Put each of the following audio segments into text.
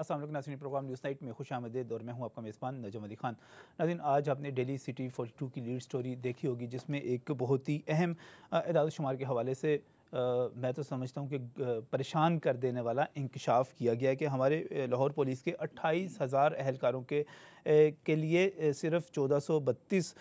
अस्सलाम वालेकुम नाज़रीन, प्रोग्राम न्यूज़ नाइट में खुशामदीद और मैं हूं आपका मेज़बान नजम अली खान। नाज़रीन, आज आपने डेली सिटी 42 की लीड स्टोरी देखी होगी, जिसमें एक बहुत ही अहम इदाद शुमार के हवाले से मैं तो समझता हूं कि परेशान कर देने वाला इंकशाफ किया गया है कि हमारे लाहौर पुलिस के 28,000 अहलकारों के लिए सिर्फ 1432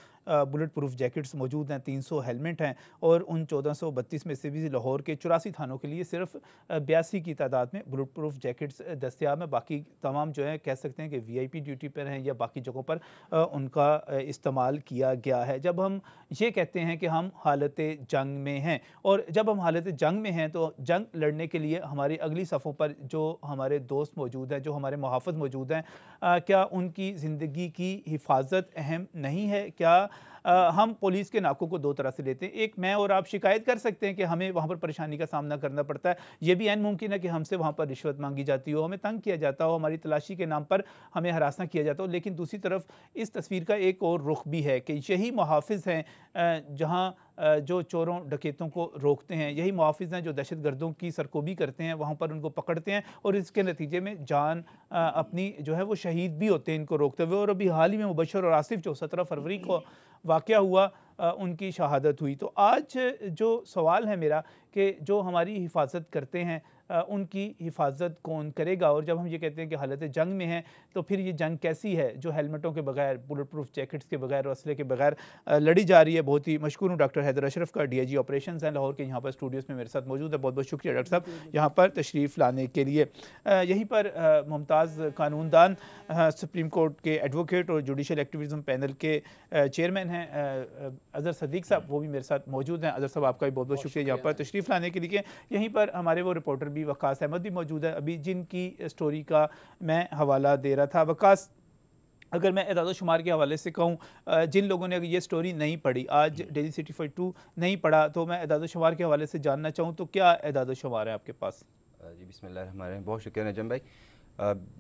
बुलेट प्रूफ जैकेट्स मौजूद हैं, 300 हेलमेट हैं और उन 1432 में से भी लाहौर के 84 थानों के लिए सिर्फ 82 की तादाद में बुलेट प्रूफ जैकेट्स दस्तियाब हैं। बाकी तमाम जो है कह सकते हैं कि वीआईपी ड्यूटी पर हैं या बाकी जगहों पर उनका इस्तेमाल किया गया है। जब हम ये कहते हैं कि हम हालत जंग में हैं और जब हम हालत जंग में हैं तो जंग लड़ने के लिए हमारी अगली सफ़ों पर जो हमारे दोस्त मौजूद हैं, जो हमारे मुहाफ़िज़ मौजूद हैं, क्या उनकी ज़िंदगी की हिफाजत अहम नहीं है? क्या हम पुलिस के नाकों को दो तरह से लेते हैं। एक, मैं और आप शिकायत कर सकते हैं कि हमें वहाँ पर परेशानी का सामना करना पड़ता है। ये भी ऐन मुमकिन है कि हमसे वहाँ पर रिश्वत मांगी जाती हो, हमें तंग किया जाता हो, हमारी तलाशी के नाम पर हमें हरासना किया जाता हो। लेकिन दूसरी तरफ इस तस्वीर का एक और रुख भी है कि यही मुहाफ़िज़ हैं जहाँ जो चोरों डकैतों को रोकते हैं, यही मुहाफ़िज़ हैं जो दहशत गर्दों की सरकोबी करते हैं, वहाँ पर उनको पकड़ते हैं और इसके नतीजे में जान अपनी जो है वो शहीद भी होते हैं इनको रोकते हुए। और अभी हाल ही में मुबशर और आसिफ जो 17 फरवरी को वाक़या हुआ, उनकी शहादत हुई। तो आज जो सवाल है मेरा कि जो हमारी हिफाजत करते हैं उनकी हिफाजत कौन करेगा? और जब हम ये कहते हैं कि हालत जंग में है तो फिर ये जंग कैसी है जो हेलमेटों के बगैर, बुलेट प्रूफ जैकेट्स के बगैर और असले के बगैर लड़ी जा रही है। बहुत ही मशकूर हूँ डॉक्टर हैदर अशरफ का, डीआईजी ऑपरेशंस हैं लाहौर के, यहाँ पर स्टूडियोज़ में मेरे साथ मौजूद है। बहुत बहुत शुक्रिया डॉक्टर साहब यहाँ पर तशरीफ़ लाने के लिए। यहीं पर मुमताज़ कानूनदान, सुप्रीम कोर्ट के एडवोकेट और जुडिशल एक्टिविज़म पैनल के चेयरमैन हैं अज़हर सदीक़ साहब, वो भी मेरे साथ मौजूद हैं। अज़हर साहब, आपका भी बहुत बहुत शुक्रिया यहाँ पर तशरीफ़ लाने के लिए। यहीं पर हमारे वो रिपोर्टर भी वकास अहमद भी मौजूद है, अभी जिनकी स्टोरी का मैं हवाला दे रहा था। वकास, अगर मैं एदाद शुमार के हवाले से कहूँ, जिन लोगों ने अगर ये स्टोरी नहीं पढ़ी, आज डेली सिटी 42 नहीं पढ़ा, तो मैं एदाद शुमार के हवाले से जानना चाहूँ तो क्या एदाद शुमार है आपके पास? जी बिस्मिल्लाहिर्रहमानिर्रहीम, बहुत शुक्रिया नजम भाई।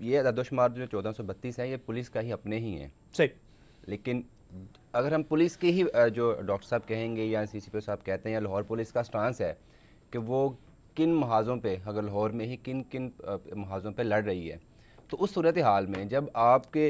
ये अदादोशुमार जो 1432 है ये पुलिस का ही अपने ही हैं। सही। लेकिन अगर हम पुलिस के ही जो डॉक्टर साहब कहेंगे या सीसीपी साहब कहते हैं या लाहौर पुलिस का स्टांस है कि वो किन महाजों पे, अगर लाहौर में ही किन किन महाजों पे लड़ रही है, तो उस सूरत हाल में जब आपके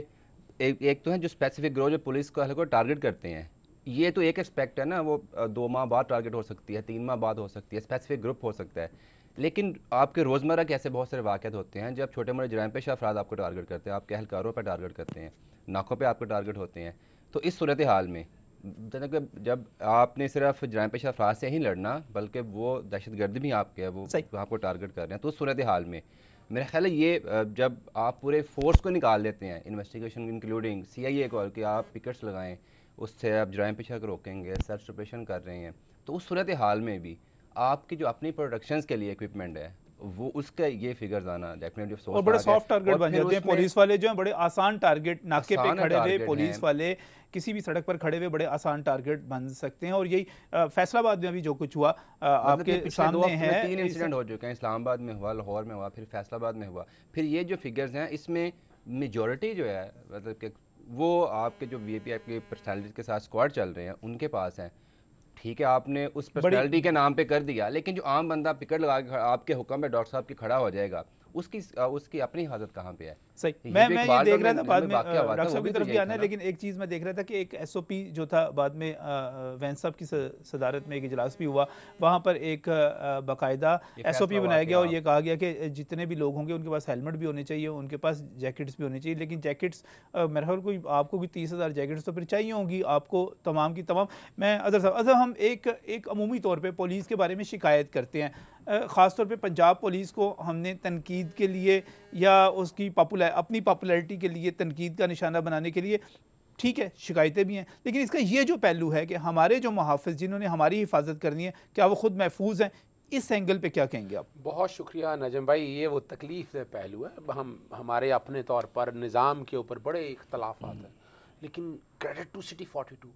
एक तो है जो स्पेसिफिक ग्रोह जो पुलिस को टारगेट करते हैं, ये तो एक एस्पेक्ट है ना, वो 2 माह बाद टारगेट हो सकती है, 3 माह बाद हो सकती है, स्पेसिफिक ग्रुप हो सकता है। लेकिन आपके रोज़मर्रा के ऐसे बहुत सारे वाक़यात होते हैं जब छोटे मोटे जराइम पेशा अफराद आपको टारगेट करते हैं, आपके अहलकारों पर टारगेट करते हैं, नाकों पे आपको टारगेट होते हैं। तो इस सूरत हाल में जब आपने सिर्फ जराइम पेशा अफराद से ही लड़ना, बल्कि वो दहशत गर्द भी आपके है, वो आपको टारगेट कर रहे हैं, तो उस सूरत हाल में मेरा ख्याल है ये जब आप पूरे फोर्स को निकाल देते हैं, इन्वेस्टिगेशन इंक्लूडिंग CIA को, कि आप पिकेट्स लगाएं, उससे आप जराइम पेशा को रोकेंगे, सर्च ऑपरेशन कर रहे हैं, तो उस सूरत हाल में भी आपकी जो अपनी प्रोडक्शंस के लिए इक्विपमेंट है वो उसका ये फिगर्स आना डेफिनेटली अफसोस। और बड़े सॉफ्ट टारगेट बन जाते हैं पुलिस वाले, जो हैं बड़े आसान टारगेट, नाके पे खड़े हुए पुलिस वाले किसी भी सड़क पर खड़े हुए बड़े आसान टारगेट बन सकते हैं। और यही फैसलाबाद में अभी जो कुछ हुआ आपके सामने है, 3 इंसिडेंट हो चुके हैं, इस्लामाबाद में हुआ, लाहौर में हुआ, फिर फैसलाबाद में हुआ। फिर ये जो फिगर्स हैं इसमें मेजॉरिटी जो है, मतलब कि वो आपके जो वीआईपी आपकी पर्सनैलिटी के साथ स्क्वाड चल रहे हैं उनके पास हैं। ठीक है, आपने उस पर्सनैलिटी के नाम पे कर दिया, लेकिन जो आम बंदा पिकट लगा के आपके हुक्म पे डॉक्टर साहब की खड़ा हो जाएगा, उसकी अपनी हाजत कहाँ पे है? सही। मैं ये देख रहा था बाद में डॉक्टर साहब की तरफ भी आना है, लेकिन एक चीज़ मैं देख रहा था कि एक SOP जो था, बाद में वैन साहब की सदारत में एक इजलास भी हुआ, वहाँ पर एक बाकायदा SOP बनाया गया और ये कहा गया कि जितने भी लोग होंगे उनके पास हेलमेट भी होने चाहिए, उनके पास जैकेट्स भी होने चाहिए। लेकिन जैकेट्स मेरे ख्याल कोई आपको कोई 30,000 जैकेट्स तो फिर चाहिए होंगी आपको तमाम की तमाम। मैं अज़हर साहब, अज़हर, हम एक अमूमी तौर पर पुलिस के बारे में शिकायत करते हैं, ख़ास तौर पे पंजाब पुलिस को हमने तनकीद के लिए या उसकी अपनी पॉपुलैरिटी के लिए तनकीद का निशाना बनाने के लिए, ठीक है, शिकायतें भी हैं, लेकिन इसका ये जो पहलू है कि हमारे जो मुहाफ़िज़ जिन्होंने हमारी हिफाजत करनी है, क्या वो खुद महफूज हैं? इस एंगल पे क्या कहेंगे आप? बहुत शुक्रिया नजम भाई, ये वो तकलीफ दह पहलू है। हमारे अपने तौर पर निज़ाम के ऊपर बड़े इख्तलाफात हैं, लेकिन क्रेडिट टू सिटी 42,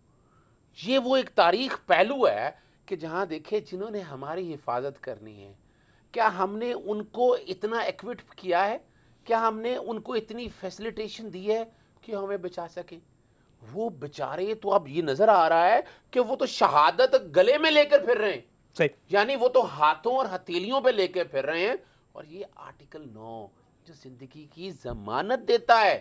ये वो एक तारीख पहलू है कि जहाँ देखे जिन्होंने हमारी हिफाजत करनी है, क्या हमने उनको इतना एक्विप किया है, क्या हमने उनको इतनी फैसिलिटेशन दी है कि हमें बचा सके? वो बेचारे तो अब ये नजर आ रहा है कि वो तो शहादत गले में लेकर फिर रहे हैं, सही, यानी वो तो हाथों और हथेलियों पे लेकर फिर रहे हैं। और ये आर्टिकल 9 जो ज़िंदगी की ज़मानत देता है।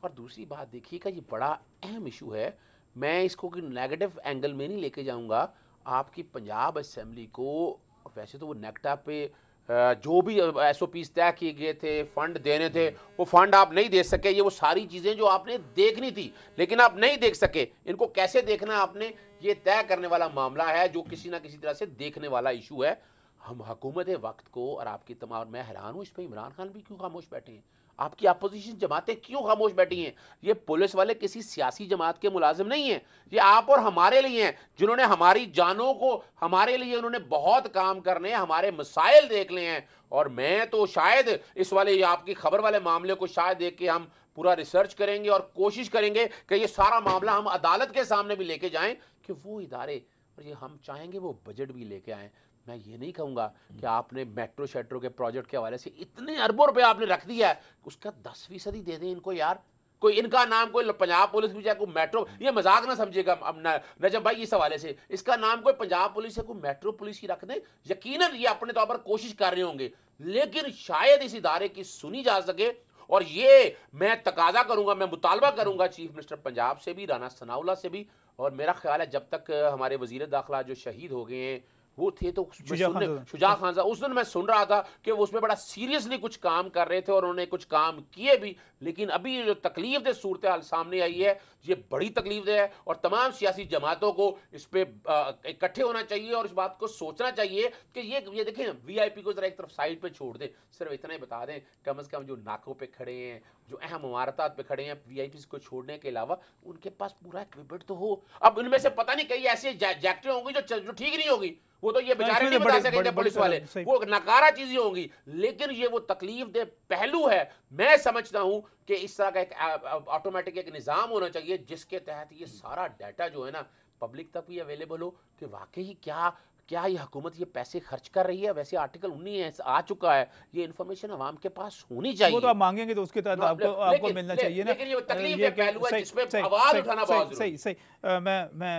और दूसरी बात देखिएगा, ये बड़ा अहम इशू है, मैं इसको कि नेगेटिव एंगल में नहीं लेके जाऊंगा। आपकी पंजाब असेंबली को वैसे तो वो नेक्टा पे जो भी एसओपीज तय किए गए थे, फंड देने थे, वो फंड आप नहीं दे सके। ये वो सारी चीज़ें जो आपने देखनी थी लेकिन आप नहीं देख सके, इनको कैसे देखना आपने, ये तय करने वाला मामला है जो किसी ना किसी तरह से देखने वाला इशू है। हम हुकूमत वक्त को और आपकी तमाम, मैं हैरान हूँ इस पर, इमरान खान भी क्यों खामोश बैठे हैं, आपकी अपोजिशन जमातें क्यों खामोश बैठी हैं। ये पुलिस वाले किसी सियासी जमात के मुलाजिम नहीं हैं, ये आप और हमारे लिए हैं, जिन्होंने हमारी जानों को, हमारे लिए उन्होंने बहुत काम करने हैं, हमारे मसाइल देखने हैं। और मैं तो शायद इस वाले आपकी खबर वाले मामले को शायद देख के हम पूरा रिसर्च करेंगे और कोशिश करेंगे कि ये सारा मामला हम अदालत के सामने भी लेके जाएं, कि वो इदारे, और ये हम चाहेंगे वो बजट भी लेके आएँ। मैं ये नहीं कहूँगा कि आपने मेट्रो शेट्रो के प्रोजेक्ट के हवाले से इतने अरबों रुपए आपने रख दिया है, उसका 10% ही दे दें इनको यार। कोई इनका नाम कोई पंजाब पुलिस भी जाए, कोई मेट्रो, ये मजाक ना समझिएगा अब नजम भाई इस हवाले से, इसका नाम कोई पंजाब पुलिस या कोई मेट्रो पुलिस ही रख दें। यकीनन ये अपने तौर पर कोशिश कर रहे होंगे, लेकिन शायद इस इदारे की सुनी जा सके। और ये मैं तकाजा करूंगा, मैं मुतालबा करूंगा चीफ मिनिस्टर पंजाब से भी, राना सनाउल्लाह से भी। और मेरा ख्याल है जब तक हमारे वजीर दाखिला जो शहीद हो गए हैं वो थे, तो शुजा खान साहब, उस दिन मैं सुन रहा था कि वो उसमें बड़ा सीरियसली कुछ काम कर रहे थे और उन्होंने कुछ काम किए भी। लेकिन अभी जो तकलीफ दे सूरत हाल सामने आई है, ये बड़ी तकलीफ दे है और तमाम सियासी जमातों को इस पर इकट्ठे होना चाहिए और इस बात को सोचना चाहिए कि ये देखें, वीआईपी को जरा एक तरफ साइड पे छोड़ दें, सिर्फ इतना ही बता दें, कम से कम जो नाकों पे खड़े हैं, जो अहम इमारतात पे खड़े हैं, वीआईपी को छोड़ने के अलावा उनके पास पूरा इक्विपमेंट तो हो। अब इनमें से पता नहीं कई ऐसी जैकेटें होंगी जो ठीक नहीं होगी, वो तो ये बेचारे नहीं बता सकेंगे पुलिस वाले, वो नकारा चीजें होंगी। लेकिन ये वो तकलीफ दे पहलू है। मैं समझता हूं कि इस तरह का एक ऑटोमेटिक एक निजाम होना चाहिए जिसके तहत ये सारा डाटा जो है ना पब्लिक तक भी अवेलेबल हो कि वाकई क्या ये हुकूमत ये पैसे खर्च कर रही है। वैसे आर्टिकल 19 आ चुका है, ये इन्फॉर्मेशन आवाम के पास होनी चाहिए। वो तो आप मांगेंगे तो उसके तहत आपको मिलना चाहिए ना। लेकिन ये तकलीफ के पहलू है जिसपे आवाज उठाना बहुत सही सही। मैं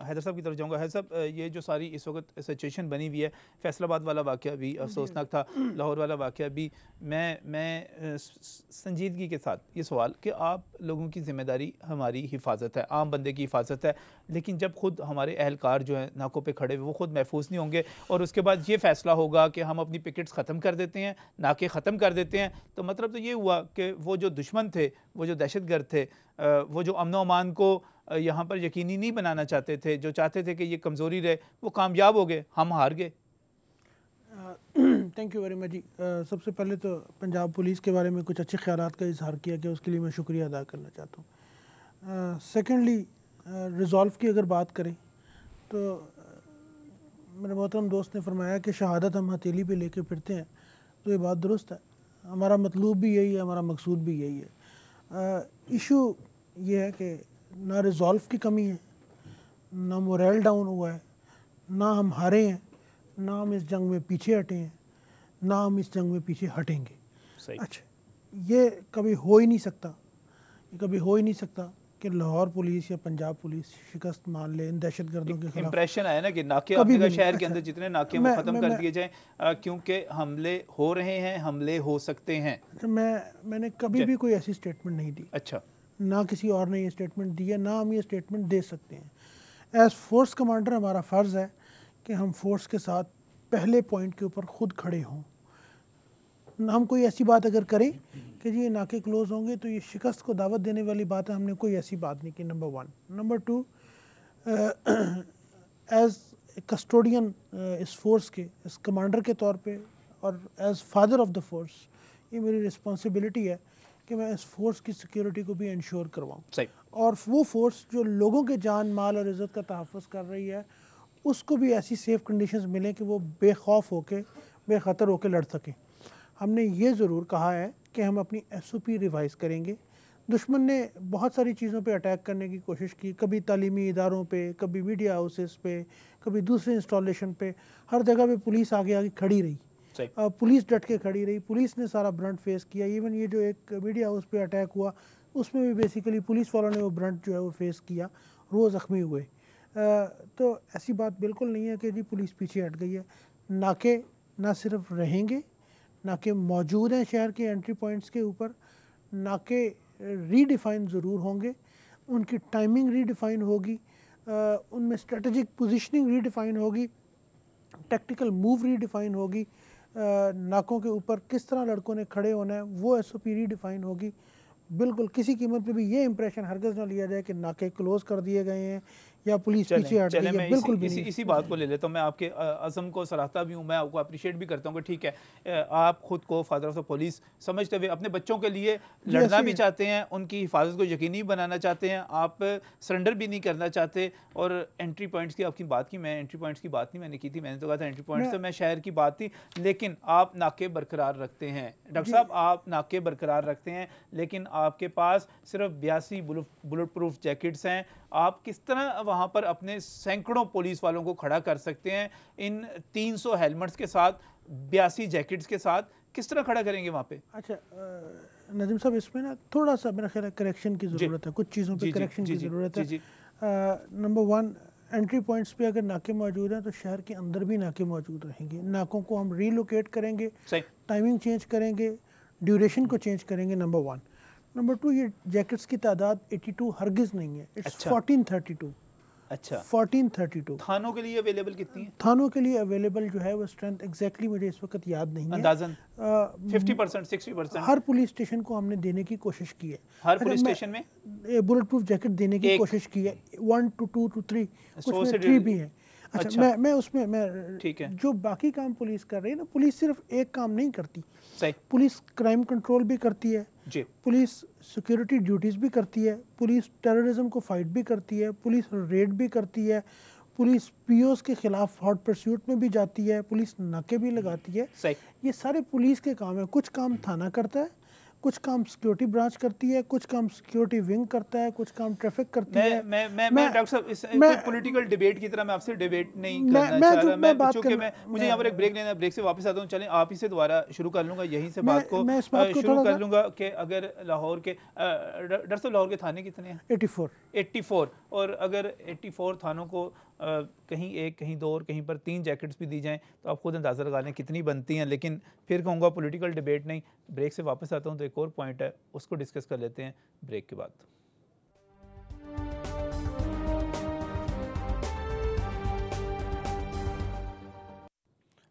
हैदर साहब की तरफ जाऊंगा। हैदर साहब, ये जो सारी इस वक्त सिचुएशन बनी हुई है, फैसलाबाद वाला वाक़या भी अफसोसनाक था, लाहौर वाला वाक़या भी, मैं संजीदगी के साथ ये सवाल कि आप लोगों की जिम्मेदारी हमारी हिफाजत है, आम बंदे की हिफाजत है, लेकिन जब खुद हमारे अहलकार जो हैं नाकों पे खड़े वो खुद महफूज नहीं होंगे और उसके बाद ये फैसला होगा कि हम अपनी पिकेट्स ख़त्म कर देते हैं, नाके ख़त्म कर देते हैं, तो मतलब तो ये हुआ कि वो जो दुश्मन थे, वो जो दहशतगर्द थे, वो जो अमन अमान को यहाँ पर यकीनी नहीं बनाना चाहते थे, जो चाहते थे कि ये कमज़ोरी रहे, वो कामयाब हो गए, हम हार गए। थैंक यू वेरी मच जी। सबसे पहले तो पंजाब पुलिस के बारे में कुछ अच्छे ख्यालात का इजहार किया कि उसके लिए मैं शुक्रिया अदा करना चाहता हूँ। सेकेंडली, रिज़ॉल्व की अगर बात करें तो मेरे मोहतरम दोस्त ने फरमाया कि शहादत हम हथेली पे लेके फिरते हैं, तो ये बात दुरुस्त है। हमारा मतलूब भी यही है, हमारा मकसूद भी यही है। इशू ये है कि ना रिज़ॉल्व की कमी है, ना मोरल डाउन हुआ है, ना हम हारे हैं, ना हम इस जंग में पीछे हटे हैं, ना हम इस जंग में पीछे हटेंगे। अच्छा, ये कभी हो ही नहीं सकता, ये कभी हो ही नहीं सकता कि लाहौर पुलिस या पंजाब पुलिस शिकस्त मान ले इन दहशतगर्दों के खिलाफ। इंप्रेशन आया ना कि नाके अपने शहर के अंदर जितने नाके वो ख़त्म कर दिए जाएं, क्योंकि हमले हो रहे हैं, हमले हो सकते हैं। मैंने कभी भी कोई ऐसी स्टेटमेंट नहीं दी। अच्छा, ना किसी और ने ये स्टेटमेंट दी है, ना हम ये स्टेटमेंट दे सकते हैं। एज़ फोर्स कमांडर हमारा फ़र्ज़ है कि हम फोर्स के साथ पहले पॉइंट के ऊपर खुद खड़े हों। हम कोई ऐसी बात अगर करें कि जी ये नाके क्लोज़ होंगे तो ये शिकस्त को दावत देने वाली बात है, हमने कोई ऐसी बात नहीं की। नंबर 1। नंबर 2, एज़ कस्टोडियन इस फोर्स के, इस कमांडर के तौर पे और as father of the force, ये मेरी रिस्पॉन्सिबिलिटी है कि मैं इस फोर्स की सिक्योरिटी को भी इंश्योर करवाऊँ। और वो फोर्स जो लोगों के जान माल और इज़्ज़त का तहफ़्फ़ुज़ कर रही है, उसको भी ऐसी सेफ़ कंडीशंस मिलें कि वो बेखौफ होके, बेखतर होके लड़ सकें। हमने ये ज़रूर कहा है कि हम अपनी SOP रिवाइज़ करेंगे। दुश्मन ने बहुत सारी चीज़ों पे अटैक करने की कोशिश की, कभी तालीमी इदारों पे, कभी मीडिया हाउसेस पे, कभी दूसरे इंस्टॉलेशन पे, हर जगह पे पुलिस आगे आगे खड़ी रही, पुलिस डट के खड़ी रही, पुलिस ने सारा ब्रंट फेस किया। इवन ये जो एक मीडिया हाउस पे अटैक हुआ उसमें भी बेसिकली पुलिस वालों ने वो ब्रंट जो है वो फेस किया, वो ज़ख्मी हुए। तो ऐसी बात बिल्कुल नहीं है कि जी पुलिस पीछे हट गई है। नाके ना सिर्फ रहेंगे, नाके मौजूद हैं शहर के एंट्री पॉइंट्स के ऊपर, नाके रीडिफ़ाइन ज़रूर होंगे, उनकी टाइमिंग रीडिफ़ाइन होगी, उनमें स्ट्रेटजिक पोजीशनिंग रीडिफ़ाइन होगी, टैक्टिकल मूव रीडिफ़ाइन होगी, नाकों के ऊपर किस तरह लड़कों ने खड़े होना है वो SOP रीडिफ़ाइन होगी। बिल्कुल किसी कीमत पे भी ये इंप्रेशन हरगिज़ ना लिया जाए कि नाके क्लोज़ कर दिए गए हैं या पुलिस पीछे हट गई है, मैं बिल्कुल भी इसी नहीं। इसी बात को ले लेता हूँ। मैं आपके अज़म को सराहता भी हूँ, मैं आपको अप्रिशिएट भी करता हूँ कि ठीक है, आप खुद को फादर ऑफ द पुलिस समझते हुए अपने बच्चों के लिए लड़ना भी चाहते हैं, उनकी हिफाजत को यकीनी बनाना चाहते हैं, आप सरेंडर भी नहीं करना चाहते। और एंट्री पॉइंट्स की आपकी बात की, मैं एंट्री पॉइंट्स की बात नहीं मैंने की थी, मैंने तो कहा था एंट्री पॉइंट्स से मैं शहर की बात थी, लेकिन आप नाके बरकरार रखते हैं डॉक्टर साहब, आप नाके बरकरार रखते हैं, लेकिन आपके पास सिर्फ 82 बुलेट प्रूफ जैकेट्स हैं। आप किस तरह वहाँ पर अपने सैकड़ों पुलिस वालों को खड़ा कर सकते हैं इन 300 हेलमेट्स के साथ, 82 जैकेट्स के साथ, किस तरह खड़ा करेंगे वहाँ पे? अच्छा नजीम साहब, इसमें ना थोड़ा सा मेरा ख्याल है करेक्शन की ज़रूरत है, कुछ चीज़ों पे करेक्शन की ज़रूरत है। नंबर 1, एंट्री पॉइंट्स पे अगर नाके मौजूद हैं तो शहर के अंदर भी नाके मौजूद रहेंगे। नाकों को हम रीलोकेट करेंगे, टाइमिंग चेंज करेंगे, ड्यूरेशन को चेंज करेंगे, नंबर 1। नंबर 2, ये जैकेट्स की तादाद 82 हरगिज़ नहीं है, इट्स 1432। अच्छा, 1432। थानों के लिए अवेलेबल कितनी है? थानों के लिए अवेलेबल जो है वो स्ट्रेंथ एग्जैक्टली मुझे इस वक्त याद नहीं है, अंदाजन 50% 60%? हर पुलिस स्टेशन को हमने देने की कोशिश की है, हर पुलिस स्टेशन में बुलेट प्रूफ जैकेट देने की कोशिश की है, 1 to 2 to 3, कुछ में 3 भी है। अच्छा, मैं उसमें मैं ठीक है, जो बाकी काम पुलिस कर रही है ना, पुलिस सिर्फ एक काम नहीं करती, सही, पुलिस क्राइम कंट्रोल भी करती है जी, पुलिस सिक्योरिटी ड्यूटीज़ भी करती है, पुलिस टेररिज्म को फाइट भी करती है, पुलिस रेड भी करती है, पुलिस POs के खिलाफ हॉट परस्यूट में भी जाती है, पुलिस नाके भी लगाती है। सही, ये सारे पुलिस के काम है। कुछ काम थाना करता है, कुछ काम सिक्योरिटी ब्रांच करती है, कुछ काम सिक्योरिटी विंग करता है, कुछ काम ट्रैफिक करती है। मैं डॉक्टर साहब इस पॉलिटिकल डिबेट की तरह मैं आपसे डिबेट नहीं करना चाह रहा। मैं मुझे यहाँ पर एक ब्रेक लेना है, ब्रेक से वापस आता हूँ। चलें आप ही से दोबारा शुरू कर लूँगा, यहीं से बात को शुरू कर लूँगा कि अगर लाहौर के डॉक्टर साहब लाहौर के थाने कितने हैं? 84। और अगर 84 थानों को कहीं एक, कहीं दो और कहीं पर 3 जैकेट्स भी दी जाएं तो आप खुद अंदाज़ा लगा लें कितनी बनती हैं। लेकिन फिर कहूँगा पॉलिटिकल डिबेट नहीं। ब्रेक से वापस आता हूँ तो एक और पॉइंट है, उसको डिस्कस कर लेते हैं ब्रेक के बाद।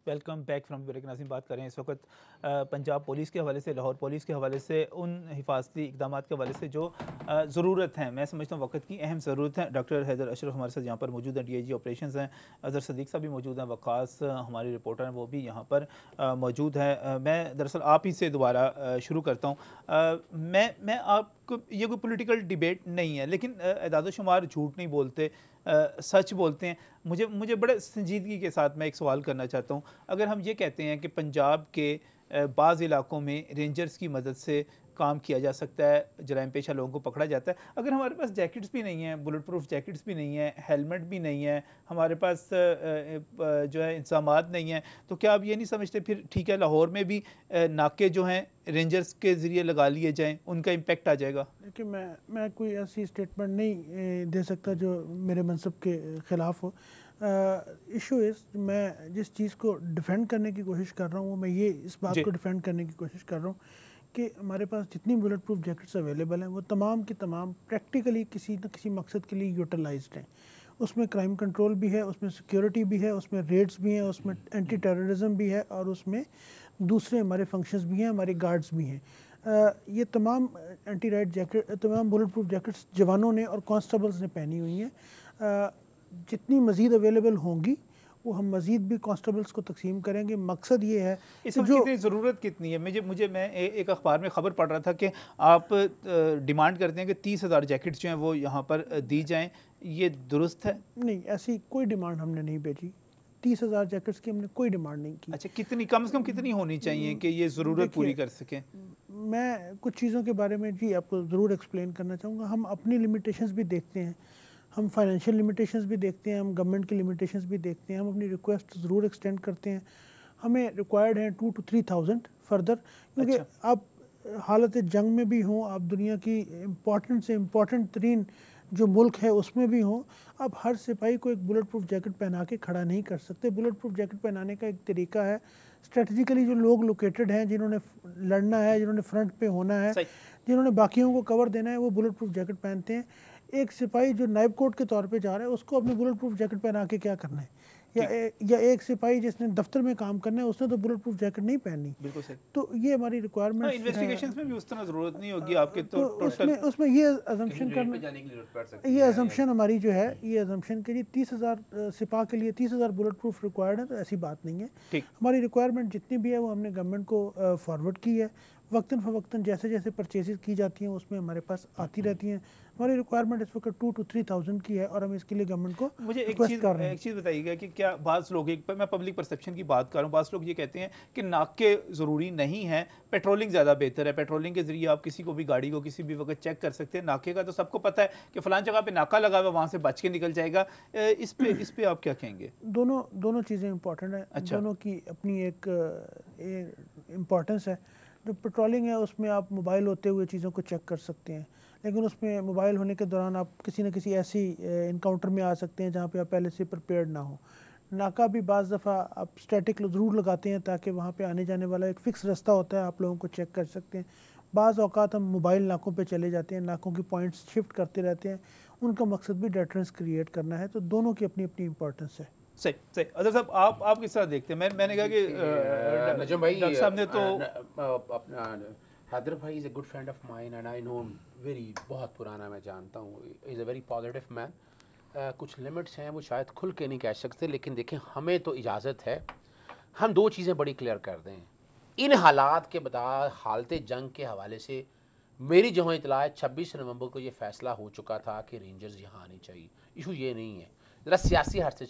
Welcome back from break. नाज़रीन, बात करें इस वक्त पंजाब पुलिस के हवाले से, लाहौर पुलिस के हवाले से, उन हिफाजती इकदाम के हवाले से जो ज़रूरत है, मैं समझता हूँ वक्त की अहम ज़रूरत है। डॉक्टर हैदर अशरफ हमारे साथ यहाँ पर मौजूद हैं, DIG ऑपरेशंस हैं, अजहर सदीक साहब भी मौजूद हैं, वकास हमारी रिपोर्टर हैं वो भी यहाँ पर मौजूद है। मैं दरअसल आप ही से दोबारा शुरू करता हूँ। मैं आपको, ये कोई पॉलिटिकल डिबेट नहीं है, लेकिन एदाद शुमार झूठ नहीं बोलते, सच बोलते हैं। मुझे बड़े संजीदगी के साथ मैं एक सवाल करना चाहता हूँ। अगर हम ये कहते हैं कि पंजाब के बाज़ इलाकों में रेंजर्स की मदद से काम किया जा सकता है, जराइम पेशा लोगों को पकड़ा जाता है, अगर हमारे पास जैकेट्स भी नहीं हैं, बुलेट प्रूफ जैकेट्स भी नहीं हैं, हेलमेट भी नहीं है, हमारे पास जो है इंतज़ामात नहीं हैं, तो क्या आप ये नहीं समझते फिर ठीक है लाहौर में भी नाके जो हैं रेंजर्स के ज़रिए लगा लिए जाएँ, उनका इम्पेक्ट आ जाएगा? देखिए, मैं कोई ऐसी स्टेटमेंट नहीं दे सकता जो मेरे मनसब के ख़िलाफ़ हो। इशू इज़, मैं जिस चीज़ को डिफेंड करने की कोशिश कर रहा हूँ, मैं ये इस बात को डिफेंड करने की कोशिश कर रहा हूँ कि हमारे पास जितनी बुलेट प्रूफ जैकेट्स अवेलेबल हैं वो तमाम की तमाम प्रैक्टिकली किसी न किसी मकसद के लिए यूटिलाइज्ड हैं। उसमें क्राइम कंट्रोल भी है, उसमें सिक्योरिटी भी है, उसमें रेड्स भी हैं, उसमें एंटी टेररिज्म भी है, और उसमें दूसरे हमारे फंक्शंस भी हैं, हमारे गार्ड्स भी हैं। ये तमाम एंटी राइड जैकेट, तमाम बुलेट प्रूफ जैकेट्स जवानों ने और कॉन्स्टेबल्स ने पहनी हुई हैं। जितनी मज़ीद अवेलेबल होंगी वो हम मज़ीद भी कॉन्स्टेबल्स को तकसीम करेंगे। मकसद ये है इस वक्त कितनी ज़रूरत कितनी है? मैं एक अखबार में ख़बर पढ़ रहा था कि आप डिमांड करते हैं कि 30,000 जैकेट्स जो हैं वो यहाँ पर दी जाएं, ये दुरुस्त है? नहीं, ऐसी कोई डिमांड हमने नहीं भेजी। 30,000 जैकेट्स की हमने कोई डिमांड नहीं की। अच्छा, कितनी, कम से कम कितनी होनी चाहिए कि ये ज़रूरत पूरी कर सकें? मैं कुछ चीज़ों के बारे में जी आपको ज़रूर एक्सप्लेन करना चाहूँगा। हम अपनी लिमिटेशंस भी देखते हैं, हम फाइनेंशियल लिमिटेशंस भी देखते हैं, हम गवर्नमेंट की लिमिटेशंस भी देखते हैं, हम अपनी रिक्वेस्ट ज़रूर एक्सटेंड करते हैं। हमें रिक्वायर्ड हैं 2 to 3,000 फर्दर, क्योंकि आप हालत जंग में भी हों, आप दुनिया की इम्पॉर्टेंट से इम्पॉर्टेंट तरीन जो मुल्क है उसमें भी हों। अब हर सिपाही को एक बुलेट प्रूफ जैकेट पहना के खड़ा नहीं कर सकते। बुलेट प्रूफ जैकेट पहनाने का एक तरीका है, स्ट्रेटजिकली जो लोग लोकेटेड हैं, जिन्होंने लड़ना है, जिन्होंने फ्रंट पे होना है, जिन्होंने बाकियों को कवर देना है, वो बुलेट प्रूफ जैकेट पहनते हैं। एक सिपाही जो नायब कोर्ट के तौर पे जा रहा है, उसको अपनी बुलेट प्रूफ जैकेट पहना के क्या करना है? या एक सिपाही जिसने दफ्तर में काम करना है, उसने तो बुलेट प्रूफ जैकेट नहीं पहननी। बिल्कुल सही। तो ये हमारी रिक्वायरमेंट, इन्वेस्टिगेशंस में भी उस तरह जरूरत नहीं होगी आपके तो उसमें ये अजम्पशन करना, ये अजम्पशन हमारी जो है, ये अजम्पशन के लिए 30,000 सिपाह के लिए 30,000 बुलेट प्रूफ रिक्वायर्ड है, तो ऐसी बात नहीं है। हमारी रिक्वायरमेंट जितनी भी है वो हमने गवर्नमेंट को फॉरवर्ड की है। वक्तन फ़वक्तन जैसे जैसे परचेजेस की जाती हैं उसमें हमारे पास आती रहती हैं। हमारी रिक्वायरमेंट इस वक्त 2 to 3,000 की है और हम इसके लिए गवर्नमेंट को मुझे एक चीज़ बताइएगा कि क्या बाज़ लोग, एक मैं पब्लिक परसेप्शन की बात कर रहा हूँ, बाज़ लोग ये कहते हैं कि नाके ज़रूरी नहीं है, पेट्रोलिंग ज़्यादा बेहतर है, पेट्रोलिंग के ज़रिए आप किसी को भी गाड़ी को किसी भी वक्त चेक कर सकते हैं। नाके का तो सबको पता है कि फ़लान जगह पे नाका लगा हुआ, वहाँ से बच के निकल जाएगा। इस पे आप क्या कहेंगे? दोनों चीज़ें इंपॉर्टेंट है। अच्छा। दोनों की अपनी एक इम्पॉर्टेंस है। जो पेट्रोलिंग है उसमें आप मोबाइल होते हुए चीज़ों को चेक कर सकते हैं, लेकिन उसमें मोबाइल होने के दौरान आप किसी न किसी ऐसी इनकाउंटर में आ सकते हैं जहाँ पे आप पहले से प्रिपेयर्ड ना हो। नाका भी बाज़ दफ़ा आप स्टैटिक ज़रूर लगाते हैं ताकि वहाँ पे आने जाने वाला एक फ़िक्स रास्ता होता है, आप लोगों को चेक कर सकते हैं। बाज़ औक़ात हम मोबाइल नाकों पे चले जाते हैं, नाकों की पॉइंट्स शिफ्ट करते रहते हैं, उनका मकसद भी डेटरेंस क्रिएट करना है। तो दोनों की अपनी अपनी इंपॉर्टेंस है। सही सही। अदर साहब आप किस तरह देखते हैं? मैंने कहा कि नजम भाई, डॉक्टर साहब ने तो अपना हैदर भाई is a good friend of mine and I know very, बहुत पुराना मैं जानता हूँ, is a very positive man. कुछ लिमिट्स हैं वो शायद खुल के नहीं कह सकते, लेकिन देखें हमें तो इजाज़त है, हम दो चीज़ें बड़ी क्लियर कर दें। इन हालात के बाद हालते जंग के हवाले से मेरी जो इतला है 26 नवंबर को ये फैसला हो चुका था कि रेंजर्स यहाँ आनी चाहिए। इशू ये नहीं है, ज़रा सियासी हद से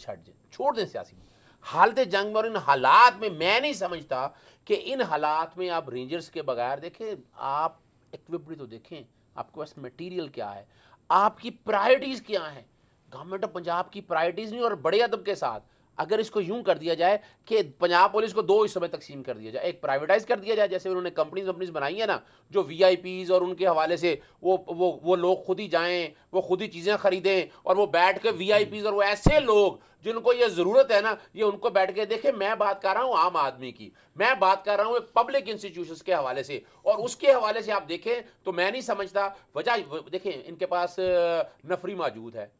छोड़ दें सियासी हालत जंग में और इन हालात में। मैं नहीं समझता कि इन हालात में आप रेंजर्स के बगैर, देखें आप इक्विपमेंट तो देखें, आपके पास मटेरियल क्या है, आपकी प्रायोरिटीज़ क्या हैं। गवर्नमेंट ऑफ पंजाब की प्रायोरिटीज़ नहीं, और बड़े अदब के साथ अगर इसको यूं कर दिया जाए कि पंजाब पुलिस को दो हिस्सों में तकसीम कर दिया जाए, एक प्राइवेटाइज कर दिया जाए, जैसे उन्होंने कंपनीज बनाई है ना, जो वीआईपीज और उनके हवाले से वो लोग खुद ही जाएं, वो खुद ही चीज़ें खरीदें, और वो बैठ के वीआईपीज और वो ऐसे लोग जिनको ये ज़रूरत है ना, ये उनको बैठ के देखें। मैं बात कर रहा हूँ आम आदमी की, मैं बात कर रहा हूँ एक पब्लिक इंस्टीट्यूशंस के हवाले से, और उसके हवाले से आप देखें तो मैं नहीं समझता वजह। देखें इनके पास नफरी मौजूद है,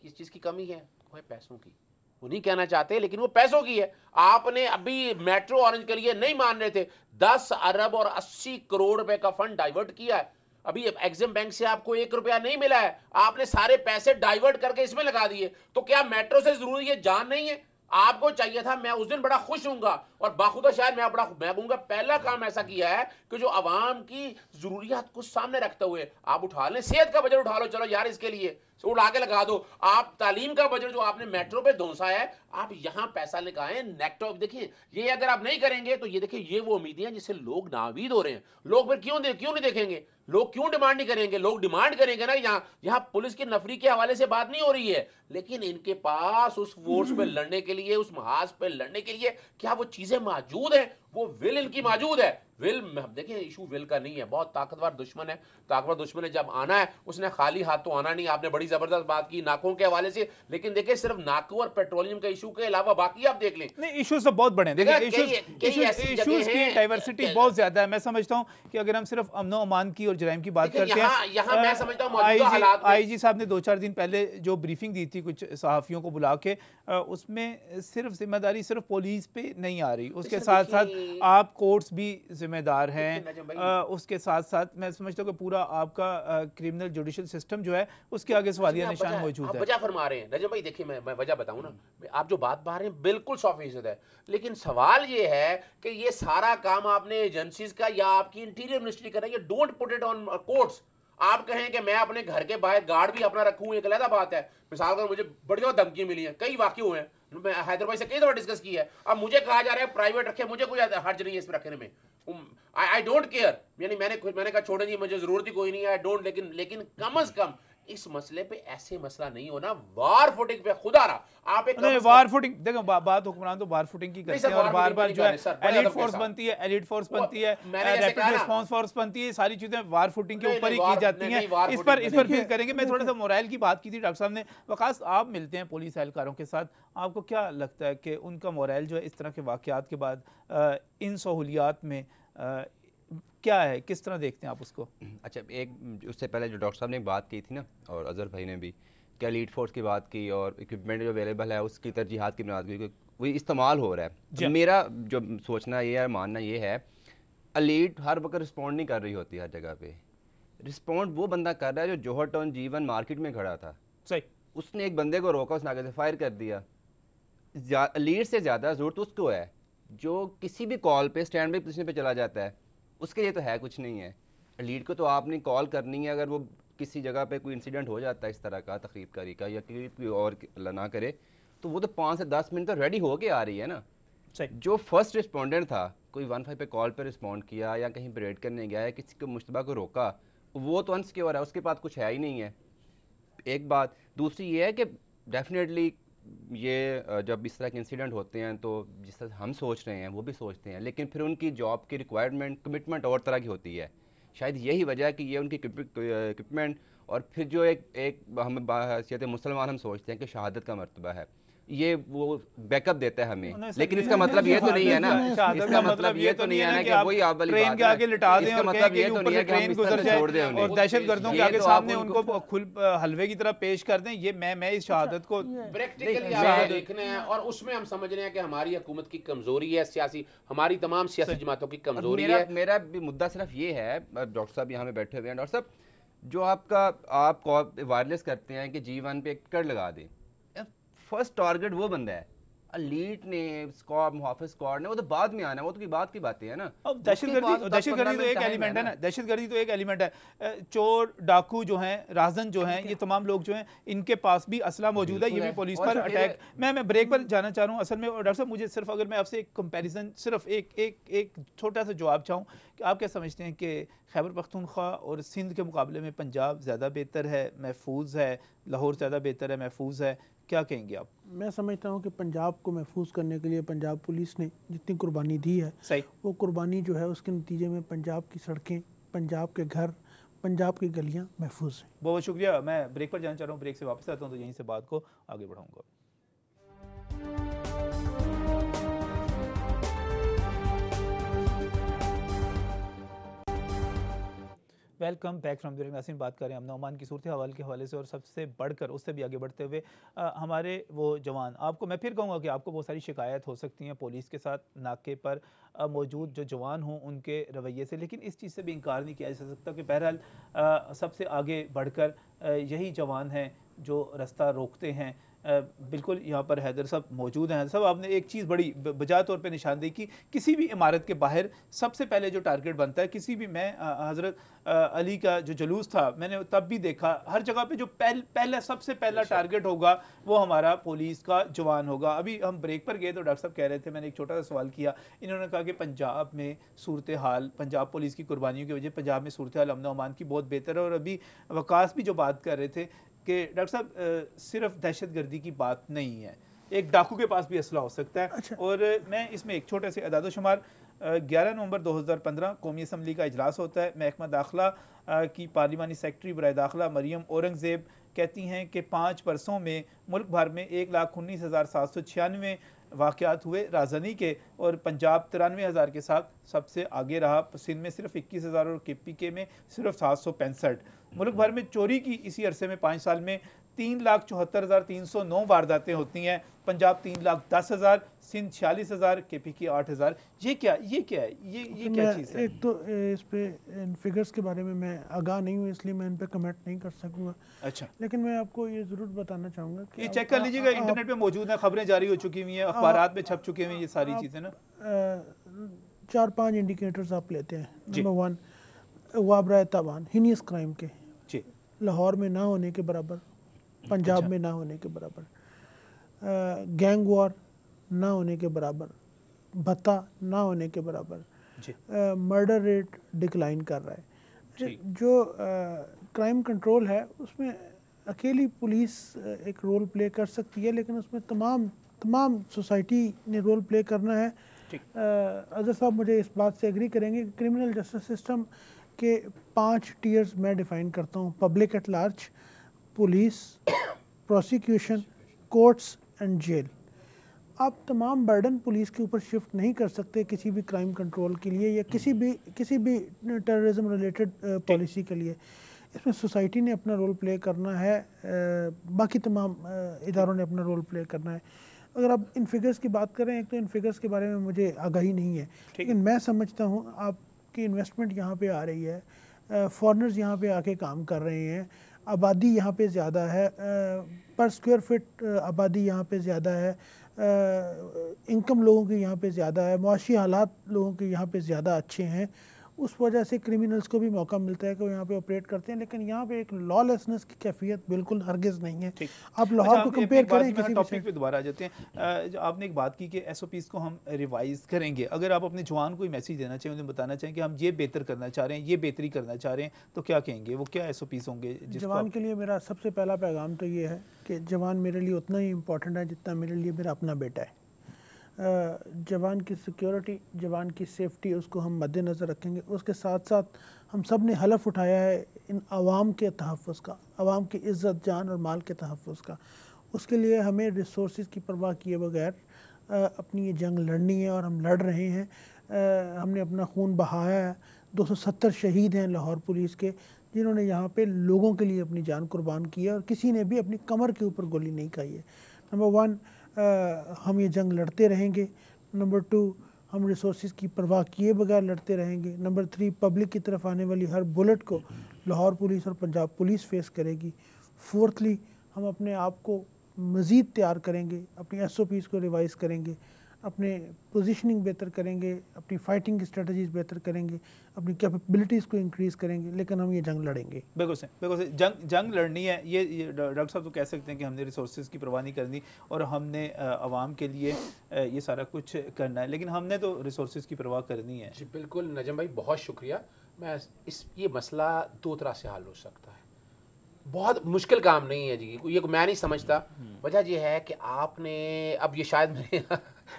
किस चीज़ की कमी है? वो है पैसों की। वो नहीं कहना चाहते लेकिन वो पैसों की है। आपने अभी मेट्रो ऑरेंज के लिए नहीं मान रहे थे, 10 अरब और 80 करोड़ रुपए का फंड डाइवर्ट किया है। अभी एग्जिम बैंक से आपको 1 रुपया नहीं मिला है, आपने सारे पैसे डाइवर्ट करके इसमें लगा दिए। तो क्या मेट्रो से जरूरी ये जान नहीं है? आपको चाहिए था, मैं उस दिन बड़ा खुश हूंगा और बाखुदा शायद मैं कहूंगा पहला काम ऐसा किया है कि जो आवाम की जरूरियात को सामने रखते हुए आप उठा लें। सेहत का बजट उठा लो, चलो यार इसके लिए उड़ा के लगा दो। आप तालीम का बजट जो आपने मेट्रो पे धौंसा है, आप यहां पैसा लगाएं। नेक्टो देखिए, ये अगर आप नहीं करेंगे तो ये देखिए, ये वो उम्मीदें हैं जिससे लोग नावीद हो रहे हैं। लोग फिर क्यों नहीं देखेंगे? लोग क्यों डिमांड नहीं करेंगे? लोग डिमांड करेंगे ना। यहाँ पुलिस की नफरी के हवाले से बात नहीं हो रही है, लेकिन इनके पास उस फोर्स पे लड़ने के लिए, उस महाज पे लड़ने के लिए क्या वो चीजें मौजूद हैं? वो विल इनकी मौजूद है। विल देखिए, इशू विल का नहीं है, बहुत ताकतवर दुश्मन है। ताकतवर दुश्मन है, जब आना है उसने खाली हाथ तो आना नहीं। आपने बड़ी जबरदस्त बात की नाकों के हवाले से, लेकिन देखिए सिर्फ नाकों और पेट्रोलियम का इशू के अलावा बाकी आप देख लें। नहीं, इश्यूज तो बहुत बड़े हैं। देखिए इश्यूज की डाइवर्सिटी बहुत ज्यादा है। मैं समझता हूं कि अगर हम सिर्फ अमन अमान की और जराइम की बात करते हैं, यहाँ मैं समझता हूं आईजी साहब ने 2-4 दिन पहले जो ब्रीफिंग दी थी कुछ सहाफियों को बुला के, उसमें सिर्फ जिम्मेदारी सिर्फ पुलिस पे नहीं आ रही, उसके साथ साथ आप कोर्ट्स भी जिम्मेदार हैं। उसके साथ साथ मैं समझता हूँ कि पूरा आपका क्रिमिनल जुडिशल सिस्टम जो है उसके आगे सवालिया निशान मौजूद है। वजह फरमा रहे हैं नजम भाई, देखिए मैं वजह बताऊं ना, आप जो बात बता रहे हैं बिल्कुल 100% है, लेकिन सवाल ये है कि ये सारा काम आपने एजेंसीज का या आपकी इंटीरियर मिनिस्ट्री कर रही है। Don't put it on courts. आप कहें कि मैं अपने घर के बाहर गार्ड भी अपना रखूं, एक अलग बात है। मिसाल कर मुझे बड़ी धमकी मिली है, कई वाकई हुए हैं, मैं हैदराबाद से कई दफा डिस्कस की है। अब मुझे कहा जा रहा है प्राइवेट रखे, मुझे कोई हर्ज नहीं है इसमें रखने में। आई डोंट केयर, यानी मैंने कहा छोड़े जी, मुझे जरूरत ही कोई नहीं है, आई डोंट। लेकिन कम अज कम इस मसले पे ऐसे मसला नहीं होना, वार फुटिंग पे खुदा रहा आप एक नहीं, वार फुटिंग देखो, बात हुक्मरान तो वार फुटिंग की करते सर, हैं और वार बार फुटिंग बार नहीं जो कर है रहे, सर, बड़े एलिट अदब के फोर्स साथ। बनती है, एलिट फोर्स बनती है, मैंने जैसे रैपिड कहा ना- रिस्पांस फोर्स बनती है, ये सारी चीजें वार फुटिंग के नहीं, ऊपर ही नहीं, की वार- जाती नहीं, हैं। नहीं, वार इस फुटिंग पर नहीं फिर है। करेंगे। मैं थोड़ा सा मोराइल की बात की थी डॉक्टर साहब ने। वकास, आप मिलते हैं पुलिस एहलकारों के साथ, आपको क्या लगता है कि उनका मोराइल जो है इस तरह के वाकयात के बाद इन सहूलियात में क्या है, किस तरह देखते हैं आप उसको? अच्छा, एक उससे पहले जो डॉक्टर साहब ने बात की थी ना, और अजहर भाई ने भी, क्या लीड फोर्स की बात की और इक्विपमेंट जो अवेलेबल है उसकी तरजीहात की बुनियाद की वही इस्तेमाल हो रहा है। जी। तो मेरा जो सोचना ये है, मानना ये है, एलीट हर वक्त रिस्पॉन्ड नहीं कर रही होती हर जगह पे। रिस्पॉन्ड वो बंदा कर रहा है जो जौहर टाउन जीवन मार्केट में खड़ा था, सही, उसने एक बंदे को रोका, उसने आगे से फायर कर दिया। लीड से ज़्यादा ज़रूरत उसको है जो किसी भी कॉल पे स्टैंड बाई पोजीशन पे चला जाता है। उसके लिए तो है कुछ नहीं है। लीड को तो आपने कॉल करनी है, अगर वो किसी जगह पे कोई इंसिडेंट हो जाता है इस तरह का, तकरीबकारी का, या कोई और अल्लाह ना करे, तो वो तो 5 से 10 मिनट तो रेडी होके आ रही है ना। सही। जो फर्स्ट रिस्पोंडेंट था, कोई 15 पे कॉल पे रिस्पॉन्ड किया या कहीं परेड करने गया है, किसी को मुश्तबा को रोका, वो तो अनसिक्योर है, उसके पास कुछ है ही नहीं है। एक बात। दूसरी ये है कि डेफिनेटली ये जब इस तरह के इंसिडेंट होते हैं तो जिस तरह हम सोच रहे हैं वो भी सोचते हैं, लेकिन फिर उनकी जॉब की रिक्वायरमेंट, कमिटमेंट और तरह की होती है। शायद यही वजह है कि ये उनकी इक्विपमेंट, और फिर जो एक हम हैसियत मुसलमान हम सोचते हैं कि शहादत का मर्तबा है, ये वो बैकअप देता है हमें। लेकिन इसका मतलब ये तो नहीं है ना, इसका मतलब ये तो नहीं है ना कि वही आप वाली ट्रेन बात के आगे लिटा दें इसका और मतलब कहें ये कि तो ऊपर नहीं से है कि हम ट्रेन इस तरह गुजर से जाए छोड़ दें उन्हें। और दहशतगर्दों के ये आगे तो सामने आप उनको खुल हलवे की तरह पेश कर दें। ये मैं इस शहादत को प्रैक्टिकली आप देखने हैं, और उसमें हम समझ रहे हैं कि हमारी हुकूमत की कमजोरी है, सियासी, हमारी तमाम सियासी जमातों की कमजोरी है। मेरा भी मुद्दा सिर्फ ये है, डॉक्टर साहब यहाँ पे बैठे हुए हैं, डॉक्टर साहब जो आप वायरलेस करते हैं कि G1 पे एक कर लगा दें, फर्स्ट टारगेट वो बंदा है। लीड ने, स्क्वाड, मुहाफिज स्क्वाड ने, वो तो बाद में आना है, वो तो की बात की बातें है ना। अब दहशतगर्दी तो एक एलिमेंट है ना, दहशतगर्दी तो एक एलिमेंट है। चोर डाकू जो हैं, राजन जो हैं, ये तमाम लोग जो हैं, इनके पास भी असला मौजूद है, ये भी पुलिस पर अटैक। मैं ब्रेक पर जाना चाह रहा हूँ असल में। और डॉक्टर साहब, मुझे सिर्फ, अगर मैं आपसे एक कंपैरिजन, सिर्फ एक छोटा सा जवाब चाहूँ कि आप क्या समझते हैं कि खैबर पख्तूनख्वा और सिंध के मुकाबले में पंजाब ज़्यादा बेहतर है, महफूज है, लाहौर ज़्यादा बेहतर है, महफूज है? क्या कहेंगे आप? मैं समझता हूँ कि पंजाब को महफूज करने के लिए पंजाब पुलिस ने जितनी कुर्बानी दी है, सही, वो कुर्बानी जो है उसके नतीजे में पंजाब की सड़कें, पंजाब के घर, पंजाब की गलियाँ महफूज हैं। बहुत बहुत शुक्रिया। मैं ब्रेक पर जाना चाह रहा हूँ, ब्रेक से वापस आता हूँ तो यहीं से बात को आगे बढ़ाऊँगा। वेलकम बैक फ्रॉम द नासिन। बात करें अमन ओमान की सूरत हवाल के हवाले से, और सबसे बढ़कर उससे भी आगे बढ़ते हुए हमारे वो जवान, आपको मैं फिर कहूँगा कि आपको बहुत सारी शिकायत हो सकती हैं पुलिस के साथ नाके पर मौजूद जो जवान हों उनके रवैये से, लेकिन इस चीज़ से भी इनकार नहीं किया जा सकता कि बहरहाल सबसे आगे बढ़कर यही जवान हैं जो रास्ता रोकते हैं। बिल्कुल यहाँ पर हैदर साहब मौजूद हैं। सब आपने एक चीज़ बड़ी बजा तौर पे निशानदेही की, किसी भी इमारत के बाहर सबसे पहले जो टारगेट बनता है, किसी भी, मैं हज़रत अली का जो जुलूस था मैंने तब भी देखा, हर जगह पे जो पहला सबसे पहला टारगेट होगा वो हमारा पुलिस का जवान होगा। अभी हम ब्रेक पर गए तो डॉक्टर साहब कह रहे थे, मैंने एक छोटा सा सवाल किया, इन्होंने कहा कि पंजाब में सूरत हाल, पंजाब पुलिस की कुर्बानियों की वजह पंजाब में सूरत हाल अमन अमान की बहुत बेहतर है। और अभी वकास भी जो बात कर रहे थे कि डॉक्टर साहब सिर्फ दहशतगर्दी की बात नहीं है, एक डाकू के पास भी असला हो सकता है। अच्छा। और मैं इसमें एक छोटे से अदाद शुमार, 11 नवंबर 2015 कौमी असम्बली का इजलास होता है। महकमा दाखिला की पार्लिमानी सेक्रेटरी बराए दाखिला मरियम औरंगज़ेब कहती हैं कि 5 बरसों में मुल्क भर में 1,19,796 वाक़यात हुए राजधानी के, और पंजाब 93,000 के साथ सबसे आगे रहा। सिंध में सिर्फ 21,000 और KPK में सिर्फ 765। मुल्क भर में चोरी की इसी अरसे में 5 साल में 3,74,309 वारदातें होती हैं। पंजाब 3,10,000, सिंध 46,000, KPK 8,000। ये क्या है? ये क्या चीज़ है? एक तो इस पे इन फिगर्स के बारे में मैं आगाह नहीं हूँ, इसलिए मैं इन पे कमेंट नहीं कर सकूँगा। अच्छा, लेकिन मैं आपको ये ज़रूर बताना चाहूँगा कि ये चेक कर लीजिएगा, इंटरनेट पे मौजूद है, खबरें जारी हो चुकी हुई हैं, अखबारात में छप चुके हुए हैं ये सारी चीज़ें ना। 4-5 इंडिकेटर्स आप लेते हैं। जी। नंबर 1, वाबरा तावान, हीनियस क्राइम के जी, लाहौर में ना होने के बराबर, पंजाब में ना होने के बराबर, गैंग वॉर ना होने के बराबर, भत्ता ना होने के बराबर, जी, मर्डर रेट डिक्लाइन कर रहा है। ठीक। जो क्राइम कंट्रोल है उसमें अकेली पुलिस एक रोल प्ले कर सकती है, लेकिन उसमें तमाम सोसाइटी ने रोल प्ले करना है। अजहर साहब मुझे इस बात से एग्री करेंगे कि क्रिमिनल जस्टिस सिस्टम के 5 टियर्स मैं डिफ़ाइन करता हूँ: public at large, police, prosecution, courts and jail. आप तमाम बर्डन पुलिस के ऊपर शिफ्ट नहीं कर सकते किसी भी क्राइम कंट्रोल के लिए या किसी भी टेररिज्म रिलेटेड पॉलिसी के लिए। इसमें सोसाइटी ने अपना रोल प्ले करना है, बाकी तमाम इदारों ने अपना रोल प्ले करना है। अगर आप इन फिगर्स की बात करें, एक तो इन फिगर्स के बारे में मुझे आगाही नहीं है, लेकिन मैं समझता हूँ आपकी इन्वेस्टमेंट यहाँ पे आ रही है, फॉरेनर्स यहाँ पे आके काम कर रहे हैं, आबादी यहाँ पे ज़्यादा है, पर स्क्वायर फिट आबादी यहाँ पे ज़्यादा है, इनकम लोगों की यहाँ पे ज़्यादा है, मुआशी हालात लोगों के यहाँ पे ज़्यादा अच्छे हैं। उस वजह से क्रिमिनल्स को भी मौका मिलता है कि वो यहाँ पे ऑपरेट करते हैं, लेकिन यहाँ पे एक लॉलेसनेस की कैफियत बिल्कुल हरगिज़ नहीं है। आप लाहौर को कंपेयर करें किसी टॉपिक पे दोबारा आ जाते हैं। जो आपने एक बात की कि एसओपीज़ को हम रिवाइज करेंगे, अगर आप अपने जवान को मैसेज देना चाहें, उन्हें बताना चाहें कि हम ये बेहतर करना चाह रहे हैं, ये बेहतरी करना चाह रहे हैं, तो क्या कहेंगे? वो क्या एसओपीज़ होंगे? जवान के लिए मेरा सबसे पहला पैगाम तो ये है कि जवान मेरे लिए उतना ही इम्पोर्टेंट है जितना मेरे लिए मेरा अपना बेटा है। जवान की सिक्योरिटी, जवान की सेफ्टी, उसको हम मद्देनज़र रखेंगे। उसके साथ साथ हम सब ने हलफ उठाया है इन आवाम के तहफ़्फ़ुज़ का, आवाम की इज़्ज़त, जान और माल के तहफ़्फ़ुज़ का। उसके लिए हमें रिसोर्स की परवाह किए बगैर अपनी ये जंग लड़नी है और हम लड़ रहे हैं। हमने अपना खून बहाया है। 270 शहीद हैं लाहौर पुलिस के, जिन्होंने यहाँ पे लोगों के लिए अपनी जान कुर्बान की है और किसी ने भी अपनी कमर के ऊपर गोली नहीं खाई है। नंबर 1, हम ये जंग लड़ते रहेंगे। नंबर 2, हम रिसोर्स की परवाह किए बगैर लड़ते रहेंगे। नंबर 3, पब्लिक की तरफ आने वाली हर बुलेट को लाहौर पुलिस और पंजाब पुलिस फेस करेगी। फोर्थली, हम अपने आप को मज़ीद तैयार करेंगे, अपनी एसओपीज़ को रिवाइज़ करेंगे, अपने पोजीशनिंग बेहतर करेंगे, अपनी फाइटिंग की स्ट्रेटजीज बेहतर करेंगे, अपनी कैपेबिलिटीज़ को इंक्रीज़ करेंगे, लेकिन हम ये जंग लड़ेंगे। बिल्कुल से जंग लड़नी है। ये डॉक्टर साहब तो कह सकते हैं कि हमने रिसोर्सेज की परवाह नहीं करनी और हमने आवाम के लिए ये सारा कुछ करना है, लेकिन हमने तो रिसोर्सेज की परवाह करनी है। जी बिल्कुल नजम भाई, बहुत शुक्रिया। ये मसला 2 तरह से हल हो सकता है, बहुत मुश्किल काम नहीं है जी, ये मैं नहीं समझता। वजह यह है कि आपने, अब ये शायद मेरे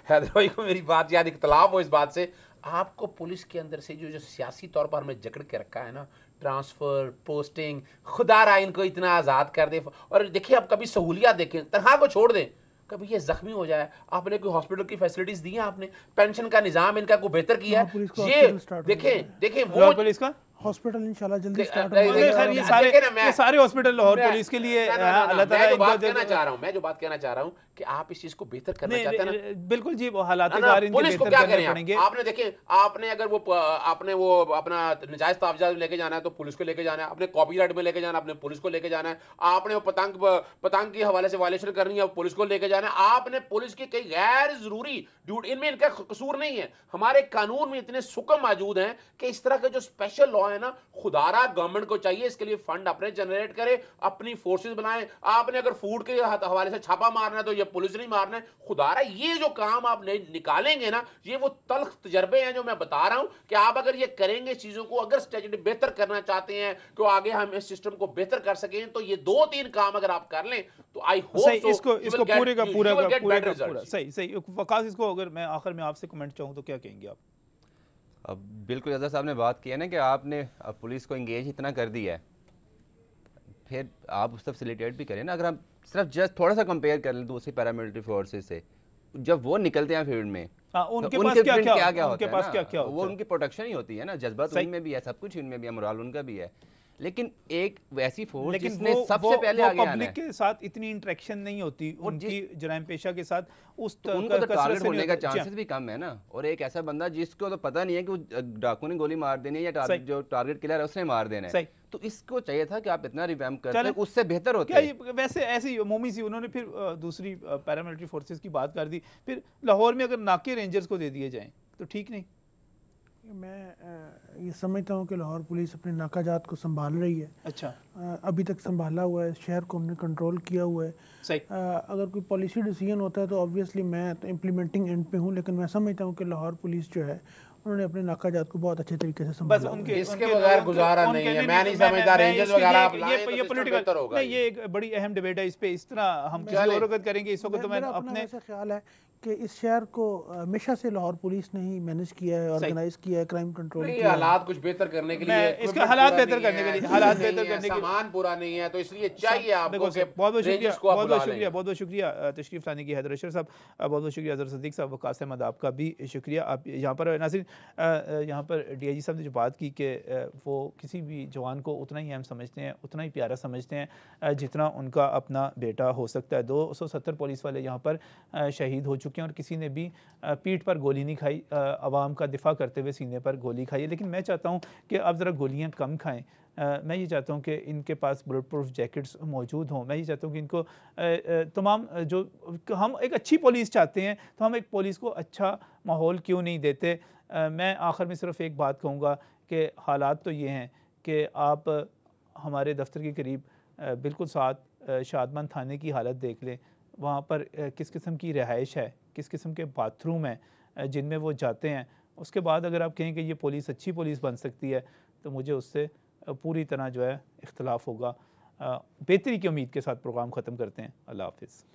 हैदर भाई को मेरी बात याद इख्तलाफ हो इस बात से, आपको पुलिस के अंदर से जो सियासी तौर पर हमें जकड़ के रखा है ना, ट्रांसफ़र, पोस्टिंग, खुदा इनको इतना आज़ाद कर दे। और देखिए, आप कभी सहूलियात देखें, तनख्वाह को छोड़ दें, कभी ये जख्मी हो जाए, आपने कोई हॉस्पिटल की फैसिलिटीज़ दी हैं, आपने पेंशन का निज़ाम इनका को बेहतर किया है, ये देखें वो पुलिस का हॉस्पिटल इंशाल्लाह जल्दी स्टार्ट होगा। ये सारे हॉस्पिटल लाहौर पुलिस के लिए अल्लाह ताला मैं जो बात कहना चाह रहा हूं कि आप इस चीज को बेहतर करना चाहते हैं ना, बिल्कुल जी, वो हालात पुलिस को क्या करें पड़ेंगे। आपने देखें, आपने अगर आपने वो अपना नजायज तावजात लेके जाना है तो पुलिस को लेके जाना है, आपने कॉपीराइट में लेके जाना है अपने पुलिस को लेके जाना है, आपने वो पतंग के हवाले से वायलेशन करनी है पुलिस को लेके जाना है, आपने पुलिस की कई गैर जरूरी ड्यूटी, इनमें इनका कसूर नहीं है। हमारे कानून में इतने सुकम मौजूद हैं कि इस तरह के जो स्पेशल लॉ है ना, खुदारा गवर्नमेंट को चाहिए इसके लिए फंड अपने जनरेट करे, अपनी फोर्सेस बनाए। आपने अगर फूड के हवाले से छापा मारना है तो ये पुलिस नहीं मारना है, खुदारा ये जो काम आप निकालेंगे ना, ये वो तल्ख तजर्बे हैं जो मैं बता रहा हूं कि आप अगर ये करेंगे चीजों को, अगर स्ट्रेटजी बेहतर करना चाहते हैं कि आगे हम इस सिस्टम को बेहतर कर सकें, तो ये 2-3 काम अगर आप कर लें तो आई होप इसको पूरे का पूरा सही वकास, इसको अगर मैं आखिर में आपसे कमेंट चाहूँ तो क्या कहेंगे आप? अब बिल्कुल जैसा साहब ने बात की है ना कि आपने पुलिस को इंगेज इतना कर दिया है, फिर आप उस तरफ फैसिलिटेट भी करें ना। अगर हम सिर्फ जस्ट थोड़ा सा कंपेयर कर लें दूसरी पैरामिलिट्री फोर्सेस से, जब वो निकलते हैं फील्ड में उनके तो पास क्या होता है, वो उनकी प्रोटेक्शन ही होती है ना, जज्बात उनमें भी है, सब कुछ उनमें भी है, मोरल उनका भी है। लेकिन एक वैसी फोर्स जिसने सबसे पहले आगे आना है, पब्लिक के साथ इतनी इंटरेक्शन नहीं होती उनकी जराइम पेशा के साथ, उस उनको तो टारगेट होने का चांसेस भी कम है ना। और एक ऐसा बंदा जिसको तो पता नहीं है कि वो डाकू ने गोली मार देनी है या जो टारगेट किलर है उसने मार देना है, तो इसको चाहिए था कि आप इतना रिवैम्प करते, उससे बेहतर होता है। वैसे ऐसी मोमी सी उन्होंने फिर दूसरी पैरामिलिट्री फोर्सेस की बात कर दी, फिर लाहौर में अगर नाके रेंजर्स को दे दिए जाएं तो ठीक नहीं? मैं ये समझता हूँ कि लाहौर पुलिस अपने नाकाजात को संभाल रही है। अच्छा, अभी तक संभाला हुआ है, शहर को हमने कंट्रोल किया हुआ है। सही। अगर कोई पॉलिसी डिसीजन होता है तो ऑब्वियसली मैं तो इम्प्लीमेंटिंग एंड पे हूँ, लेकिन मैं समझता हूँ कि लाहौर पुलिस जो है उन्होंने अपने नाकाजात को बहुत अच्छे तरीके से बस संभाला। उनके इसके उनके- बगैर उनके- गुजारा उनके- नहीं है। मैं नहीं समझता रेंजर्स इसके- वगैरह आप ये लाएं तो ये सिस्टम पॉलिटिकल बेहतर होगा। नहीं, ये एक बड़ी अहम डिबेट है, इस पे इस तरह हम किसी चलें। और वक्त करेंगे। इस वक्त तो मैं मेरा अपना अपने वैसे ख्याल है कि इस शहर को हमेशा से लाहौर पुलिस ने ही मैनेज किया है, ऑर्गेनाइज किया है, क्राइम कंट्रोल नहीं, किया है। हालात कुछ बेहतर करने के मैं लिए इसके equipment हालात पूरा बेहतर नहीं करने के है, लिए- हालात नहीं बेहतर है, करने के लिए- सामान पूरा नहीं है, तो इसलिए चाहिए आपको देखो कि बहुत बहुत शुक्रिया, रेंजर्स को आप बहुत बुला बहुत लें। शुक्रिया, बहुत बहुत शुक्रिया तशरीफ़ लाने की हैदर अशर साहब, बहुत बहुत शुक्रिया अजहर सदीक साहब, वकास अहमद आपका भी शुक्रिया। आप यहाँ पर नाज़रीन, यहाँ पर DIG साहब ने जो बात की कि वो किसी भी जवान को उतना ही अहम समझते हैं, उतना ही प्यारा समझते हैं जितना उनका अपना बेटा हो सकता है। 270 पुलिस वाले यहाँ पर शहीद हो चुके हैं और किसी ने भी पीठ पर गोली नहीं खाई, आवाम का दिफा करते हुए सीने पर गोली खाई है। लेकिन मैं चाहता हूँ कि आप ज़रा गोलियाँ कम खाएँ। मैं ये चाहता हूँ कि इनके पास बुलेट प्रूफ जैकेट्स मौजूद हों। मैं ये चाहता हूँ कि इनको तमाम जो हम एक अच्छी पुलिस चाहते हैं, तो हम एक पुलिस को अच्छा माहौल क्यों नहीं देते। मैं आखिर में सिर्फ एक बात कहूँगा कि हालात तो ये हैं कि आप हमारे दफ्तर के करीब बिल्कुल साथ शादमान थाने की हालत देख लें। वहाँ पर किस किस्म की रिहाइश है, किस किस्म के बाथरूम हैं जिनमें वो जाते हैं। उसके बाद अगर आप कहें कि ये पुलिस अच्छी पुलिस बन सकती है, तो मुझे उससे पूरी तरह जो है इख्तलाफ होगा। बेहतरी की उम्मीद के साथ प्रोग्राम ख़त्म करते हैं। अल्लाह हाफ़िज़।